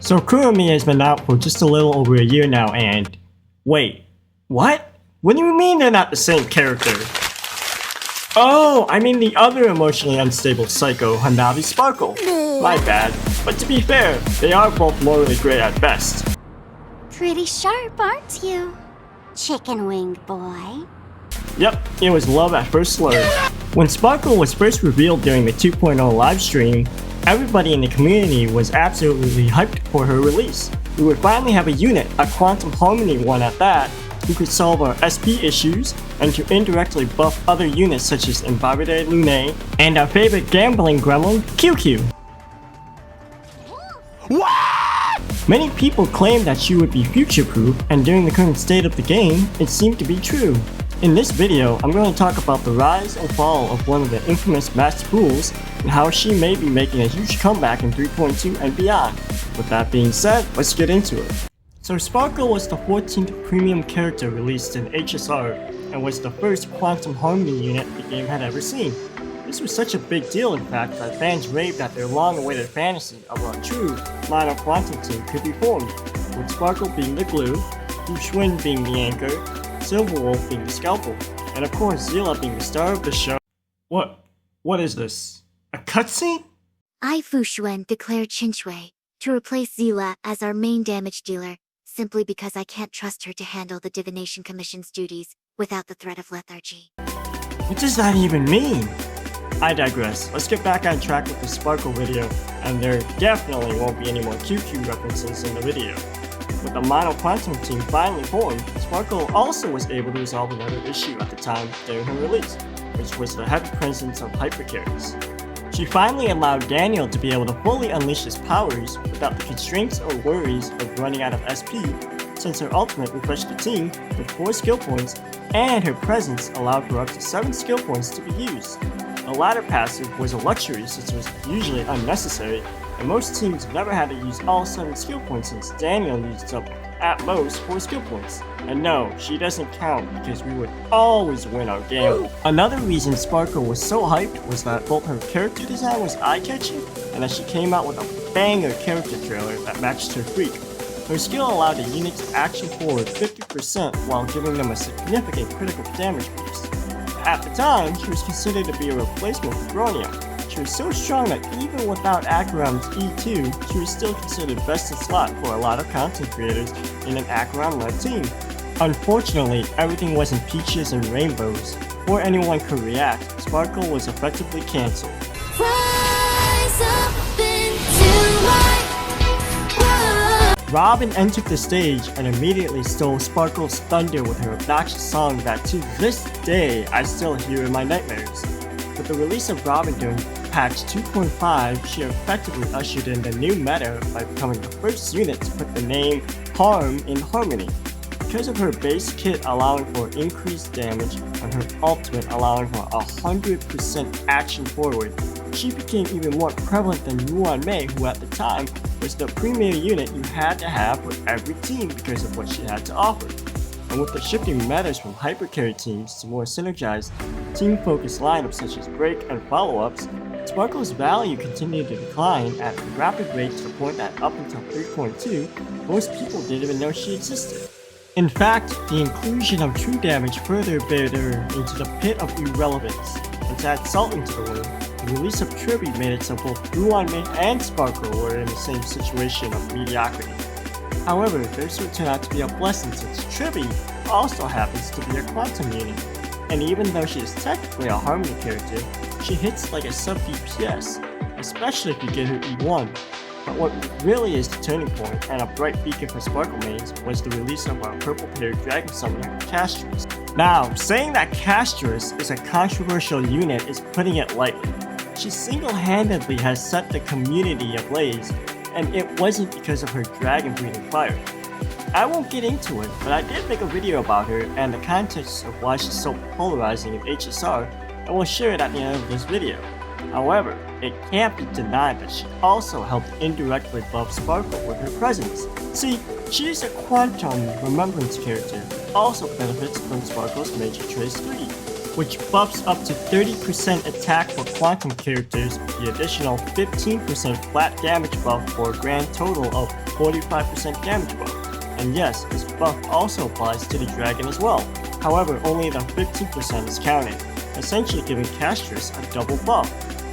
So Kurumi has been out for just a little over a year now and... Wait, what? What do you mean they're not the same character? Oh, I mean the other emotionally unstable psycho, Hanabi Sparkle. My bad. But to be fair, they are both morally gray at best. Pretty sharp, aren't you? Chicken winged boy. Yep, it was love at first slur. When Sparkle was first revealed during the 2.0 livestream, everybody in the community was absolutely hyped for her release. We would finally have a unit, a Quantum Harmony one at that, who could solve our SP issues and to indirectly buff other units such as Invavide Lune and our favorite gambling gremlin, QQ. What? Many people claim that she would be future-proof, and during the current state of the game, it seemed to be true. In this video, I'm going to talk about the rise and fall of one of the infamous Master Fools and how she may be making a huge comeback in 3.2 and beyond. With that being said, let's get into it. So Sparkle was the 14th premium character released in HSR and was the first Quantum Harmony unit the game had ever seen. This was such a big deal in fact that fans raved at their long-awaited fantasy of a true Mono Quantum team could be formed, with Sparkle being the glue, Fushwin being the anchor, Silverwolf being the scalpel, and of course Zilla being the star of the show. What is this? A cutscene? I, Fushuen, declared Chinshui to replace Zila as our main damage dealer, simply because I can't trust her to handle the Divination Commission's duties without the threat of lethargy. What does that even mean? I digress. Let's get back on track with the Sparkle video, and there definitely won't be any more QQ references in the video. With the Mono Quantum team finally formed, Sparkle also was able to resolve another issue at the time during her release, which was the heavy presence of hypercarries. She finally allowed Daniel to be able to fully unleash his powers without the constraints or worries of running out of SP, since her ultimate refreshed the team with 4 skill points, and her presence allowed for up to 7 skill points to be used. The latter passive was a luxury since it was usually unnecessary, and most teams never had to use all 7 skill points since Daniel used up at most 4 skill points. And no, she doesn't count because we would always win our game. Another reason Sparkle was so hyped was that both her character design was eye-catching and that she came out with a banger character trailer that matched her freak. Her skill allowed the unit to action forward 50% while giving them a significant critical damage boost. At the time, she was considered to be a replacement for Bronya. She was so strong that even without Acheron's E2, she was still considered best in slot for a lot of content creators in an Acheron-led team. Unfortunately, everything wasn't peaches and rainbows. Before anyone could react, Sparkle was effectively cancelled. Robin entered the stage and immediately stole Sparkle's thunder with her obnoxious song that to this day I still hear in my nightmares. With the release of Robin during patch 2.5, she effectively ushered in the new meta by becoming the first unit to put the name Harm in Harmony. Because of her base kit allowing for increased damage and her ultimate allowing for 100% action forward, she became even more prevalent than Yuan Mei, who at the time was the premier unit you had to have for every team because of what she had to offer. And with the shifting metas from hypercarry teams to more synergized, team-focused lineups such as break and follow-ups, Sparkle's value continued to decline at a rapid rate to the point that up until 3.2, most people didn't even know she existed. In fact, the inclusion of true damage further buried her into the pit of irrelevance, and to add salt into the wound, the release of Tribby made it so both Ruan Mei and Sparkle were in the same situation of mediocrity. However, this would turn out to be a blessing since Tribby also happens to be a quantum unit, and even though she is technically a Harmony character, she hits like a sub-DPS, especially if you get her E1. But what really is the turning point and a bright beacon for Sparkle mains was the release of our purple-haired dragon summoner, Castrus. Now, saying that Castrus is a controversial unit is putting it lightly. She single-handedly has set the community ablaze, and it wasn't because of her dragon breathing fire. I won't get into it, but I did make a video about her and the context of why she's so polarizing in HSR, and we'll share it at the end of this video. However, it can't be denied that she also helped indirectly buff Sparkle with her presence. See, she is a Quantum Remembrance character who also benefits from Sparkle's Major Trace 3, which buffs up to 30% attack for quantum characters with the additional 15% flat damage buff for a grand total of 45% damage buff. And yes, this buff also applies to the dragon as well. However, only the 15% is counted, essentially giving Castris a double buff.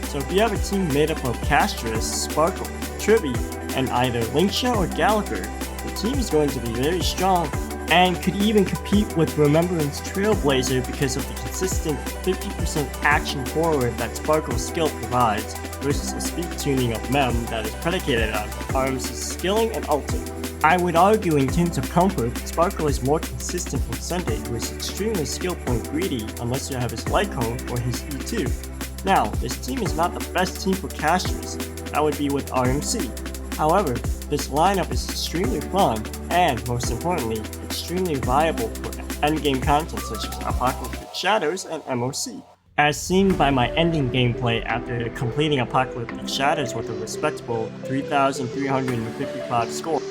So if you have a team made up of Castris, Sparkle, Tribby, and either Linksha or Gallagher, the team is going to be very strong and could even compete with Remembrance Trailblazer because of the consistent 50% action forward that Sparkle's skill provides versus the speed tuning of Mem that is predicated on Arms' skilling and ulting. I would argue in terms of comfort, Sparkle is more consistent from Sunday, who is extremely skill point greedy unless you have his Light Cone or his E2. Now, this team is not the best team for Castris, that would be with RMC. However, this lineup is extremely fun and, most importantly, extremely viable for endgame content such as Apocalyptic Shadows and MOC. As seen by my ending gameplay after completing Apocalyptic Shadows with a respectable 3,355 score.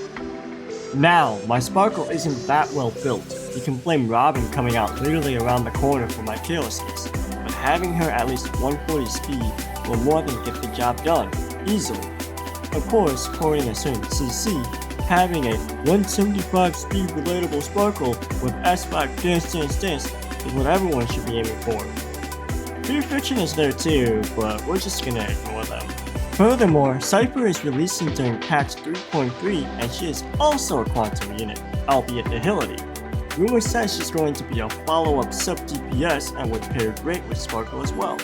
Now, my Sparkle isn't that well built. You can blame Robin coming out literally around the corner for my carelessness, but having her at least 140 speed will more than get the job done, easily. Of course, according to certain CC, having a 175 speed relatable Sparkle with S5 dance is what everyone should be aiming for. Fear Fiction is there too, but we're just gonna ignore them. Furthermore, Cypher is releasing during patch 3.3 and she is also a quantum unit, albeit Nihility. Rumor says she's going to be a follow-up sub-DPS and would pair great with Sparkle as well.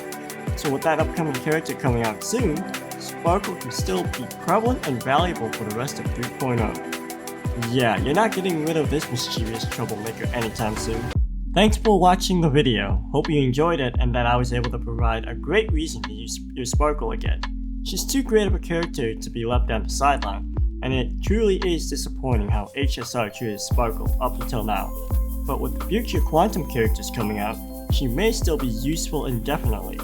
So with that upcoming character coming out soon, Sparkle can still be prevalent and valuable for the rest of 3.0. Yeah, you're not getting rid of this mischievous troublemaker anytime soon. Thanks for watching the video, hope you enjoyed it and that I was able to provide a great reason to use your Sparkle again. She's too great of a character to be left on the sideline, and it truly is disappointing how HSR treated Sparkle up until now. But with future quantum characters coming out, she may still be useful indefinitely.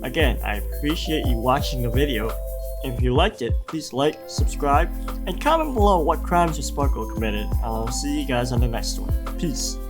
Again, I appreciate you watching the video. If you liked it, please like, subscribe, and comment below what crimes your Sparkle committed, and I'll see you guys on the next one. Peace.